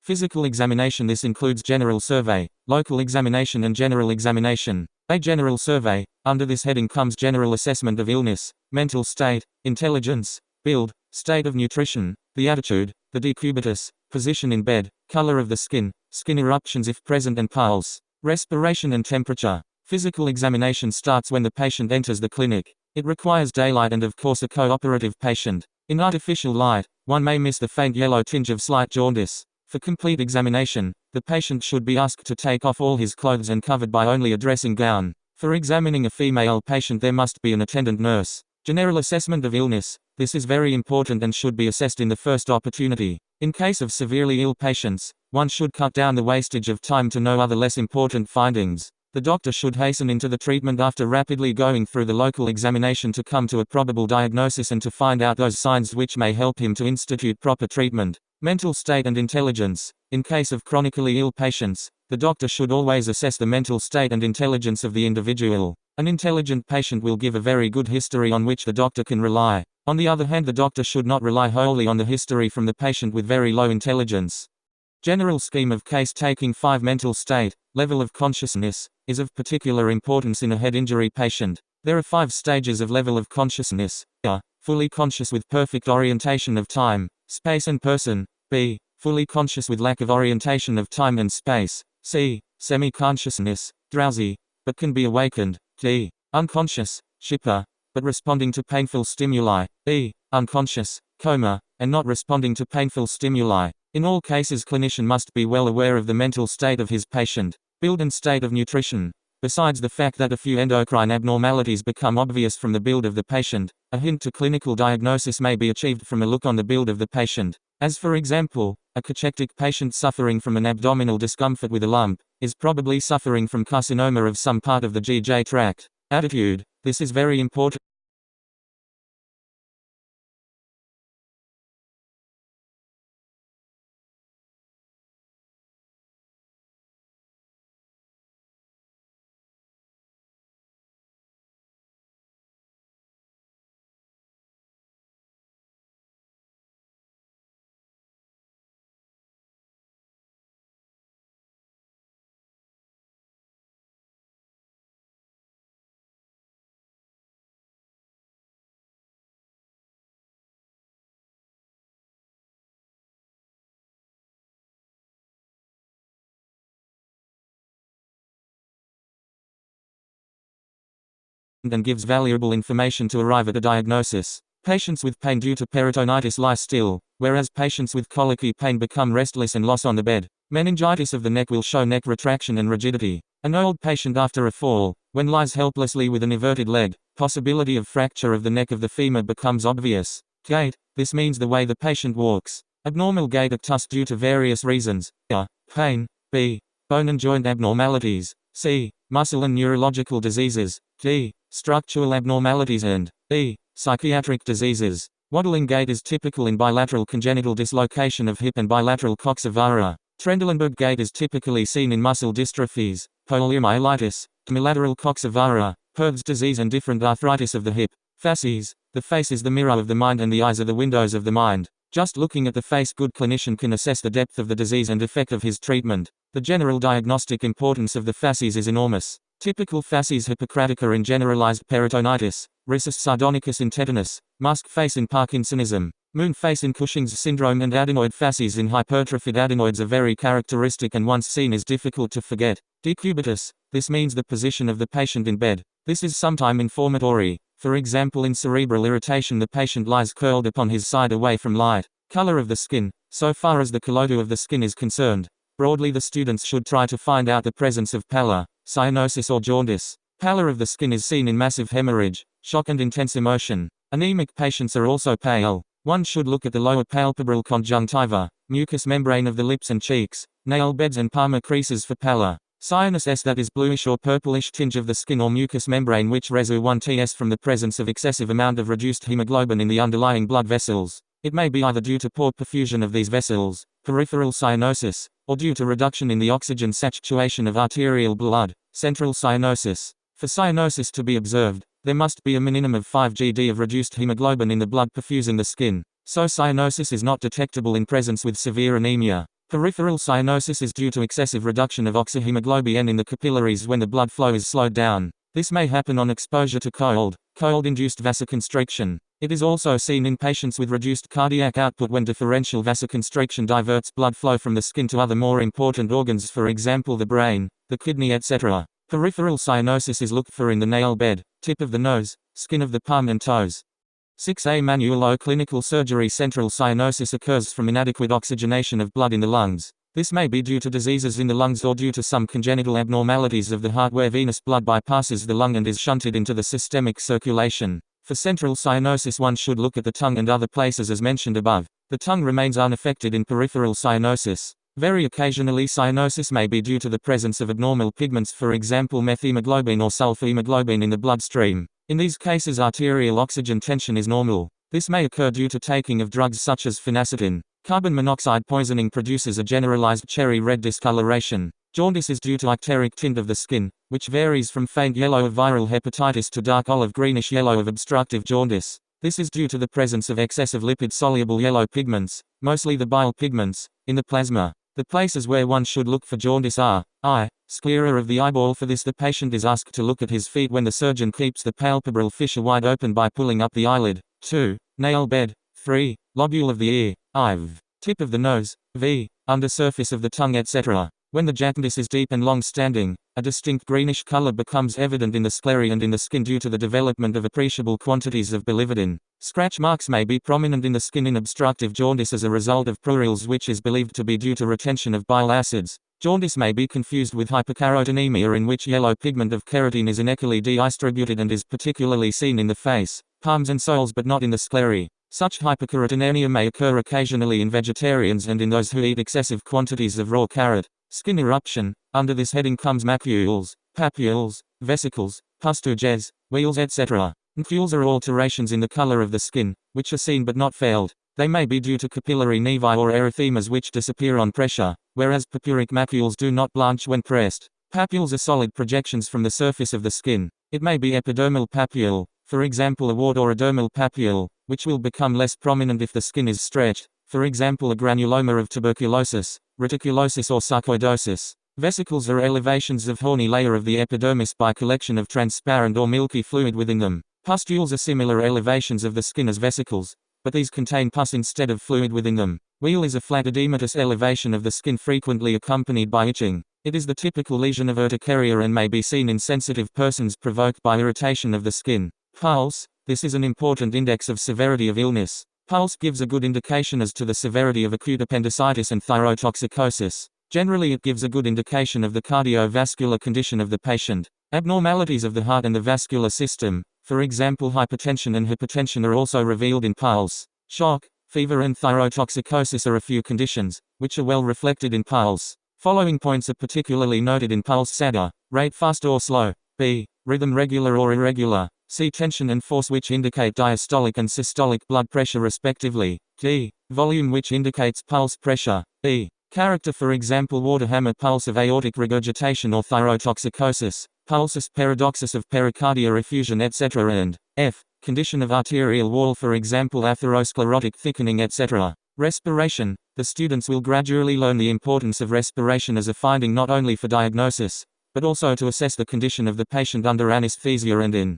Physical examination. This includes general survey, local examination and general examination. A general survey. Under this heading comes general assessment of illness, mental state, intelligence, build, state of nutrition, the attitude, the decubitus, position in bed, color of the skin eruptions if present and pulse, respiration and temperature. Physical examination starts when the patient enters the clinic. It requires daylight and of course a cooperative patient. In artificial light, one may miss the faint yellow tinge of slight jaundice. For complete examination, the patient should be asked to take off all his clothes and covered by only a dressing gown. For examining a female patient there must be an attendant nurse. General assessment of illness. This is very important and should be assessed in the first opportunity. In case of severely ill patients, one should cut down the wastage of time to no other less important findings. The doctor should hasten into the treatment after rapidly going through the local examination to come to a probable diagnosis and to find out those signs which may help him to institute proper treatment. Mental state and intelligence. In case of chronically ill patients, the doctor should always assess the mental state and intelligence of the individual. An intelligent patient will give a very good history on which the doctor can rely. On the other hand, the doctor should not rely wholly on the history from the patient with very low intelligence. General scheme of case taking 5. Mental state, level of consciousness, is of particular importance in a head injury patient. There are 5 stages of level of consciousness. A. Fully conscious with perfect orientation of time, space and person. B. Fully conscious with lack of orientation of time and space. C. Semi-consciousness, drowsy, but can be awakened. D. Unconscious, shipper, but responding to painful stimuli. E. Unconscious, coma, and not responding to painful stimuli. In all cases, clinician must be well aware of the mental state of his patient. Build and state of nutrition. Besides the fact that a few endocrine abnormalities become obvious from the build of the patient, a hint to clinical diagnosis may be achieved from a look on the build of the patient. As for example, a cachectic patient suffering from an abdominal discomfort with a lump, is probably suffering from carcinoma of some part of the GJ tract. Attitude. This is very important. And gives valuable information to arrive at a diagnosis. Patients with pain due to peritonitis lie still, whereas patients with colicky pain become restless and loss on the bed. Meningitis of the neck will show neck retraction and rigidity. An old patient after a fall, when lies helplessly with an everted leg, possibility of fracture of the neck of the femur becomes obvious. Gait. This means the way the patient walks. Abnormal gait at tusk due to various reasons. A. Pain. B. Bone and joint abnormalities. C. Muscle and neurological diseases. D. Structural abnormalities and E. Psychiatric diseases. Waddling gait is typical in bilateral congenital dislocation of hip and bilateral coxavara. Trendelenburg gait is typically seen in muscle dystrophies, poliomyelitis, bilateral coxavara, Perv's disease and different arthritis of the hip. Facies. The face is the mirror of the mind and the eyes are the windows of the mind. Just looking at the face, good clinician can assess the depth of the disease and effect of his treatment. The general diagnostic importance of the facies is enormous. Typical facies: hypocratica in generalized peritonitis, rhesus sardonicus in tetanus, musk face in Parkinsonism, moon face in Cushing's syndrome, and adenoid facies in hypertrophied adenoids are very characteristic and once seen is difficult to forget. Decubitus. This means the position of the patient in bed. This is sometime informatory. For example, in cerebral irritation the patient lies curled upon his side away from light. Color of the skin. So far as the colloidal of the skin is concerned, broadly the students should try to find out the presence of pallor, cyanosis or jaundice. Pallor of the skin is seen in massive hemorrhage, shock and intense emotion. Anemic patients are also pale. One should look at the lower palpebral conjunctiva, mucous membrane of the lips and cheeks, nail beds and palmar creases for pallor. Cyanus S, that is bluish or purplish tinge of the skin or mucous membrane which resu 1ts from the presence of excessive amount of reduced hemoglobin in the underlying blood vessels. It may be either due to poor perfusion of these vessels, peripheral cyanosis, or due to reduction in the oxygen saturation of arterial blood, central cyanosis. For cyanosis to be observed, there must be a minimum of 5 gd of reduced hemoglobin in the blood perfusing the skin. So cyanosis is not detectable in presence with severe anemia. Peripheral cyanosis is due to excessive reduction of oxyhemoglobin in the capillaries when the blood flow is slowed down. This may happen on exposure to cold-induced vasoconstriction. It is also seen in patients with reduced cardiac output when differential vasoconstriction diverts blood flow from the skin to other more important organs, for example the brain, the kidney, etc. Peripheral cyanosis is looked for in the nail bed, tip of the nose, skin of the palm and toes. 6a Manual O clinical surgery. Central cyanosis occurs from inadequate oxygenation of blood in the lungs. This may be due to diseases in the lungs or due to some congenital abnormalities of the heart where venous blood bypasses the lung and is shunted into the systemic circulation. For central cyanosis, one should look at the tongue and other places as mentioned above. The tongue remains unaffected in peripheral cyanosis. Very occasionally, cyanosis may be due to the presence of abnormal pigments, for example methemoglobin or sulfahemoglobin in the bloodstream. In these cases, arterial oxygen tension is normal. This may occur due to taking of drugs such as phenacetin. Carbon monoxide poisoning produces a generalized cherry red discoloration. Jaundice is due to icteric tint of the skin, which varies from faint yellow of viral hepatitis to dark olive greenish yellow of obstructive jaundice. This is due to the presence of excessive lipid-soluble yellow pigments, mostly the bile pigments, in the plasma. The places where one should look for jaundice are eye, sclera of the eyeball. For this, the patient is asked to look at his feet when the surgeon keeps the palpebral fissure wide open by pulling up the eyelid. 2. Nail bed. 3. Lobule of the ear. IV. Tip of the nose. V. Undersurface of the tongue, etc. When the jaundice is deep and long-standing, a distinct greenish color becomes evident in the sclerae and in the skin due to the development of appreciable quantities of biliverdin. Scratch marks may be prominent in the skin in obstructive jaundice as a result of prurials, which is believed to be due to retention of bile acids. Jaundice may be confused with hypercarotenemia, in which yellow pigment of keratin is inechally distributed and is particularly seen in the face, palms and soles but not in the sclerae. Such hypercarotenemia may occur occasionally in vegetarians and in those who eat excessive quantities of raw carrot. Skin eruption. Under this heading comes macules, papules, vesicles, pustules, wheals, etc. Macules are alterations in the color of the skin, which are seen but not felt. They may be due to capillary nevi or erythemas which disappear on pressure, whereas purpuric macules do not blanch when pressed. Papules are solid projections from the surface of the skin. It may be epidermal papule, for example a wart, or a dermal papule, which will become less prominent if the skin is stretched, for example a granuloma of tuberculosis, reticulosis or sarcoidosis. Vesicles are elevations of horny layer of the epidermis by collection of transparent or milky fluid within them. Pustules are similar elevations of the skin as vesicles, but these contain pus instead of fluid within them. Wheal is a flat edematous elevation of the skin frequently accompanied by itching. It is the typical lesion of urticaria and may be seen in sensitive persons provoked by irritation of the skin. Pulse. This is an important index of severity of illness. Pulse gives a good indication as to the severity of acute appendicitis and thyrotoxicosis. Generally, it gives a good indication of the cardiovascular condition of the patient. Abnormalities of the heart and the vascular system, for example hypertension and hypertension, are also revealed in pulse. Shock, fever and thyrotoxicosis are a few conditions, which are well reflected in pulse. Following points are particularly noted in pulse: SADA, rate fast or slow. B, rhythm regular or irregular. C, tension and force, which indicate diastolic and systolic blood pressure respectively. D, volume, which indicates pulse pressure. E, character, for example water hammer pulse of aortic regurgitation or thyrotoxicosis, pulsus paradoxus of pericardial effusion, etc. And F, condition of arterial wall, for example atherosclerotic thickening, etc. Respiration. The students will gradually learn the importance of respiration as a finding not only for diagnosis, but also to assess the condition of the patient under anesthesia and in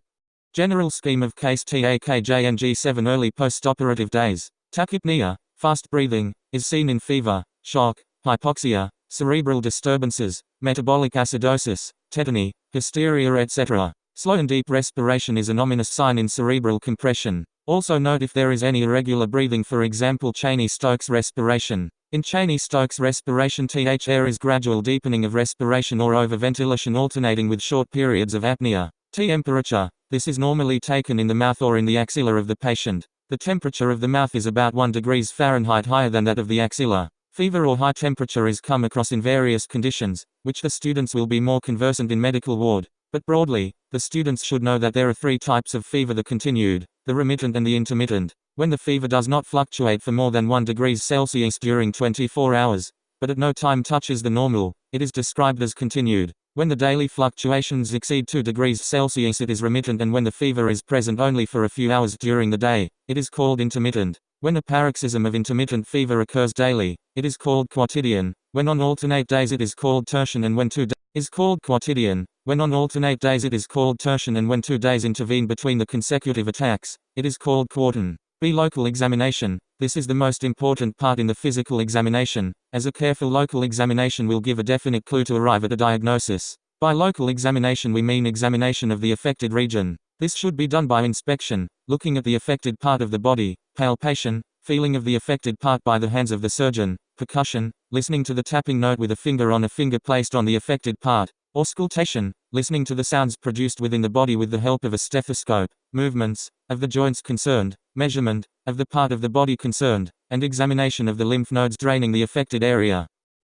general scheme of case TAKJNG7 early postoperative days. Tachypnea, fast breathing, is seen in fever, shock, hypoxia, cerebral disturbances, metabolic acidosis, tetany, hysteria, etc. Slow and deep respiration is an ominous sign in cerebral compression. Also note if there is any irregular breathing, for example Cheney-Stokes respiration. In Cheney-Stokes respiration, THR is gradual deepening of respiration or overventilation alternating with short periods of apnea. Temperature. This is normally taken in the mouth or in the axilla of the patient. The temperature of the mouth is about 1 degrees Fahrenheit higher than that of the axilla. Fever or high temperature is come across in various conditions, which the students will be more conversant in medical ward. But broadly, the students should know that there are 3 types of fever: the continued, the remittent and the intermittent. When the fever does not fluctuate for more than 1 degrees Celsius during 24 hours, but at no time touches the normal, it is described as continued. When the daily fluctuations exceed 2 degrees Celsius, it is remittent, and when the fever is present only for a few hours during the day, it is called intermittent. When a paroxysm of intermittent fever occurs daily, it is called quotidian. When on alternate days, it is called tertian, and when 2 days is called quotidian. When on alternate days, it is called tertian, and when 2 days intervene between the consecutive attacks, it is called quartan. B. Local examination. This is the most important part in the physical examination, as a careful local examination will give a definite clue to arrive at a diagnosis. By local examination we mean examination of the affected region. This should be done by inspection, looking at the affected part of the body, palpation, feeling of the affected part by the hands of the surgeon, percussion, listening to the tapping note with a finger on a finger placed on the affected part, auscultation, listening to the sounds produced within the body with the help of a stethoscope, movements of the joints concerned, measurement of the part of the body concerned, and examination of the lymph nodes draining the affected area.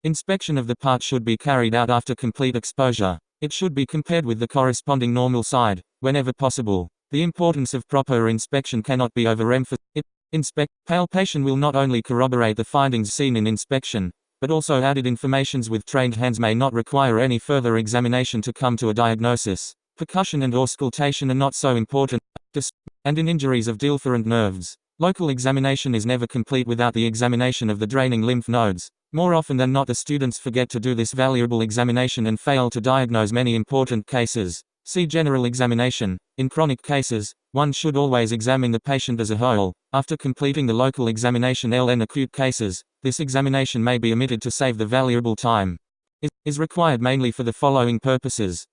Inspection of the part should be carried out after complete exposure. It should be compared with the corresponding normal side, whenever possible. The importance of proper inspection cannot be overemphasized. Palpation will not only corroborate the findings seen in inspection, but also added informations with trained hands may not require any further examination to come to a diagnosis. Percussion and auscultation are not so important, and in injuries of deferent nerves, local examination is never complete without the examination of the draining lymph nodes. More often than not, the students forget to do this valuable examination and fail to diagnose many important cases. See general examination. In chronic cases, one should always examine the patient as a whole. After completing the local examination in acute cases, this examination may be omitted to save the valuable time. It is required mainly for the following purposes.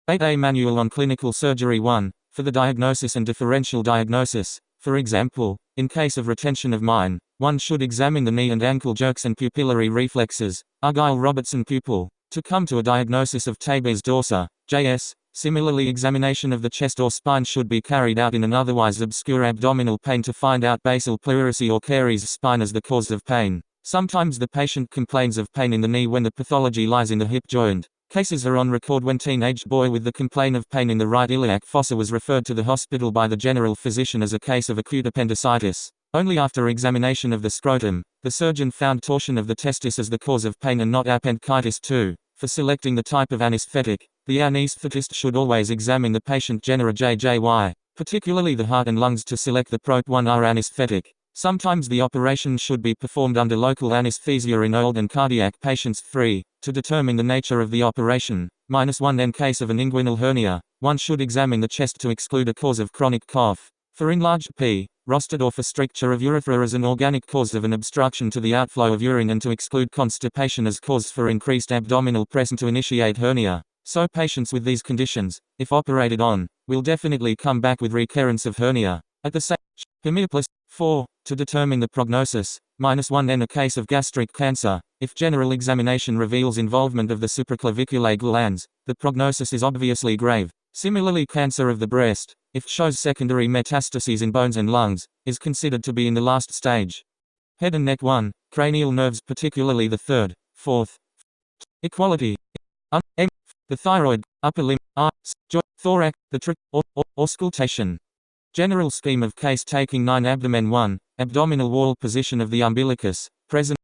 8A Manual on Clinical Surgery 1, for the diagnosis and differential diagnosis. For example, in case of retention of mine, one should examine the knee and ankle jerks and pupillary reflexes, Argyll-Robertson pupil, to come to a diagnosis of tabes dorsi, JS. Similarly, examination of the chest or spine should be carried out in an otherwise obscure abdominal pain to find out basal pleurisy or caries spine as the cause of pain. Sometimes the patient complains of pain in the knee when the pathology lies in the hip joint. Cases are on record when teenage boy with the complaint of pain in the right iliac fossa was referred to the hospital by the general physician as a case of acute appendicitis. Only after examination of the scrotum, the surgeon found torsion of the testis as the cause of pain and not appendicitis 2. For selecting the type of anesthetic, the anesthetist should always examine the patient genera JJY, particularly the heart and lungs, to select the PART1 anesthetic. Sometimes the operation should be performed under local anesthesia in old and cardiac patients. 3. To determine the nature of the operation, -1 in case of an inguinal hernia, one should examine the chest to exclude a cause of chronic cough. For enlarged P. Rostad or for stricture of urethra as an organic cause of an obstruction to the outflow of urine, and to exclude constipation as cause for increased abdominal pressure to initiate hernia. So patients with these conditions, if operated on, will definitely come back with recurrence of hernia. At the same Hemioplas. 4. To determine the prognosis, -1 in a case of gastric cancer, if general examination reveals involvement of the supraclavicular glands, the prognosis is obviously grave. Similarly, cancer of the breast, if shows secondary metastases in bones and lungs, is considered to be in the last stage. Head and neck. 1. Cranial nerves, particularly the third, fourth. Equality. The thyroid, upper limb, thorax, the auscultation. General scheme of case taking 9 abdomen. 1. Abdominal wall position of the umbilicus, present.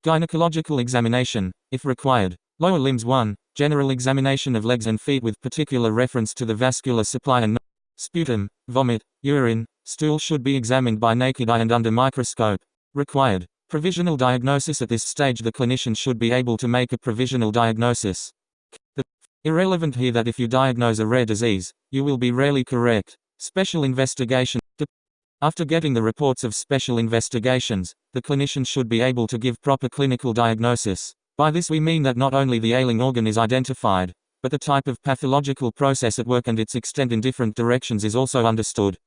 Gynecological examination, if required. Lower limbs. 1. General examination of legs and feet with particular reference to the vascular supply and sputum, vomit, urine, stool should be examined by naked eye and under microscope. Required. Provisional diagnosis. At this stage the clinician should be able to make a provisional diagnosis. Irrelevant here that if you diagnose a rare disease, you will be rarely correct. Special investigation. After getting the reports of special investigations, the clinician should be able to give proper clinical diagnosis. By this we mean that not only the ailing organ is identified, but the type of pathological process at work and its extent in different directions is also understood.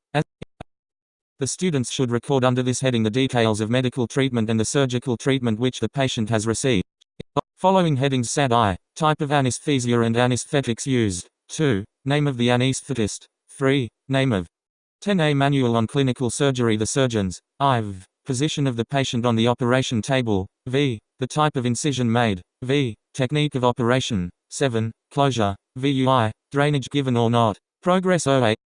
The students should record under this heading the details of medical treatment and the surgical treatment which the patient has received. Following headings: SAD I, type of anesthesia and anesthetics used. 2. Name of the anesthetist. 3. Name of 10A Manual on Clinical Surgery. The surgeons. IV. Position of the patient on the operation table. V. The type of incision made. V. Technique of operation. 7. Closure. VUI. Drainage given or not. Progress 08.